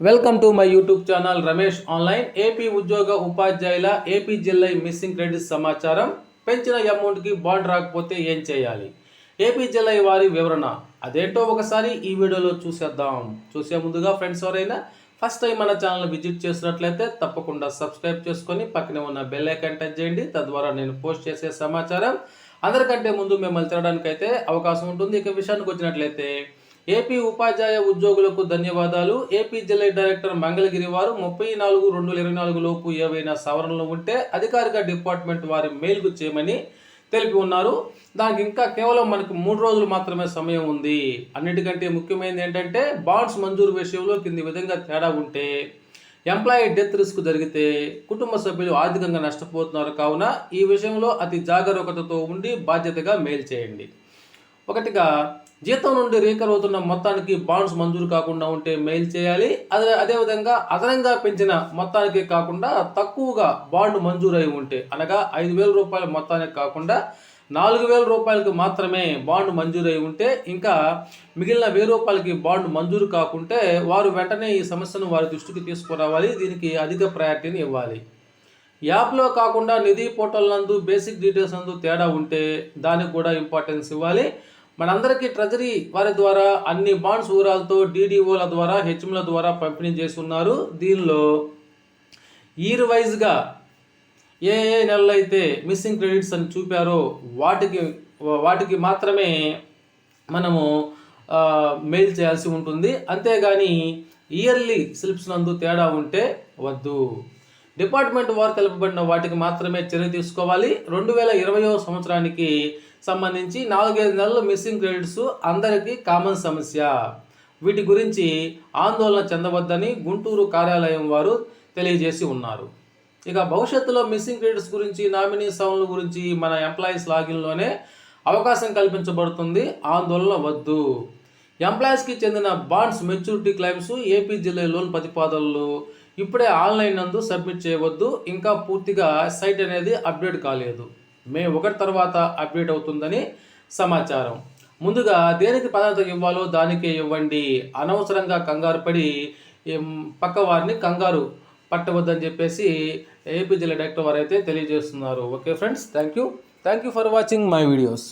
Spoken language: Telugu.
Welcome to my YouTube channel Ramesh online. AP ఉద్యోగ ఉపాధ్యాయుల ఏపీ జిల్లా మిస్సింగ్ క్రెడిట్స్ సమాచారం. పెంచిన అమౌంట్కి బాండ్ రాకపోతే ఏం చేయాలి? ఏపీ జిల్లా వారి వివరణ అదేంటో ఒకసారి ఈ వీడియోలో చూసేద్దాం. చూసే ముందుగా ఫ్రెండ్స్ ఎవరైనా ఫస్ట్ టైం మన ఛానల్ విజిట్ చేసినట్లయితే తప్పకుండా సబ్స్క్రైబ్ చేసుకొని పక్కనే ఉన్న బెల్ ఐకాన్ టచ్ చేయండి. తద్వారా నేను పోస్ట్ చేసే సమాచారం అందరికంటే ముందు మిమ్మల్ని తినడానికి అయితే అవకాశం ఉంటుంది. ఇక విషయానికి వచ్చినట్లయితే ఏపీ ఉపాధ్యాయ ఉద్యోగులకు ధన్యవాదాలు. ఏపీ జిల్లా డైరెక్టర్ మంగళగిరి వారు 34/2024 లోపు ఏవైనా సవరణలు ఉంటే అధికారిక డిపార్ట్మెంట్ వారి మెయిల్కు చేయమని తెలిపి ఉన్నారు. దానికి ఇంకా కేవలం మనకు 3 రోజులు మాత్రమే సమయం ఉంది. అన్నిటికంటే ముఖ్యమైనది ఏంటంటే బాండ్స్ మంజూరు విషయంలో కింది విధంగా తేడా ఉంటే ఎంప్లాయీ డెత్ రిస్క్ జరిగితే కుటుంబ సభ్యులు ఆర్థికంగా నష్టపోతున్నారు. కావున ఈ విషయంలో అతి జాగరూకతతో ఉండి బాధ్యతగా మెయిల్ చేయండి. ఒకటిగా జీతం నుండి రీకర్ అవుతున్న మొత్తానికి బాండ్స్ మంజూరు కాకుండా ఉంటే మెయిల్ చేయాలి. అదేవిధంగా అదనంగా పెంచిన మొత్తానికి కాకుండా తక్కువగా బాండ్ మంజూరై ఉంటే అనగా 5,000 రూపాయల మొత్తానికి కాకుండా 4,000 రూపాయలకు మాత్రమే బాండ్ మంజూరై ఉంటే ఇంకా మిగిలిన 1,000 రూపాయలకి బాండ్ మంజూరు కాకుంటే వారు వెంటనే ఈ సమస్యను వారి దృష్టికి తీసుకురావాలి. దీనికి అధిక ప్రయారిటీని ఇవ్వాలి. యాప్లో కాకుండా నిధి పోర్టల్ నందు బేసిక్ డీటెయిల్స్ నందు తేడా ఉంటే దానికి కూడా ఇంపార్టెన్స్ ఇవ్వాలి. మనందరికీ ట్రెజరీ వారి ద్వారా అన్ని బాండ్స్ వివరాలతో డీడీఓల ద్వారా హెచ్ఎంల ద్వారా పంపిణీ చేసి ఉన్నారు. దీనిలో ఇయర్ వైజ్గా ఏ నెలలో అయితే మిస్సింగ్ క్రెడిట్స్ అని చూపారో వాటికి మాత్రమే మనము మెయిల్ చేయాల్సి ఉంటుంది. అంతేగాని ఇయర్లీ స్లిప్స్ నందు తేడా ఉంటే వద్దు. డిపార్ట్మెంట్ వారు తెలుపబడిన వాటికి మాత్రమే చర్య తీసుకోవాలి. 2020వ సంవత్సరానికి సంబంధించి 4-5 నెలల మిస్సింగ్ క్రెడిట్స్ అందరికీ కామన్ సమస్య. వీటి గురించి ఆందోళన చెందవద్దని గుంటూరు కార్యాలయం వారు తెలియజేసి ఉన్నారు. ఇక భవిష్యత్తులో మిస్సింగ్ క్రెడిట్స్ గురించి నామినీ సవరణల గురించి మన ఎంప్లాయీస్ లాగిన్లోనే అవకాశం కల్పించబడుతుంది. ఆందోళన వద్దు. ఎంప్లాయీస్కి చెందిన బాండ్స్ మెచ్యూరిటీ క్లెయిమ్స్ ఏపీ జిల్లా లోన్ ప్రతిపాదనలు ఇప్పుడే ఆన్లైన్ నందు సబ్మిట్ చేయవద్దు. ఇంకా పూర్తిగా సైట్ అనేది అప్డేట్ కాలేదు. మే 1 తర్వాత అప్డేట్ అవుతుందని సమాచారం. ముందుగా దేనికి ప్రాధాన్యత ఇవ్వాలో దానికే ఇవ్వండి. అనవసరంగా కంగారు పడి పక్క వారిని కంగారు పట్టవద్దని చెప్పేసి ఏపీ జిల్లా డైరెక్టర్ వారు అయితే తెలియజేస్తున్నారు. Okay friends, thank you for watching my videos.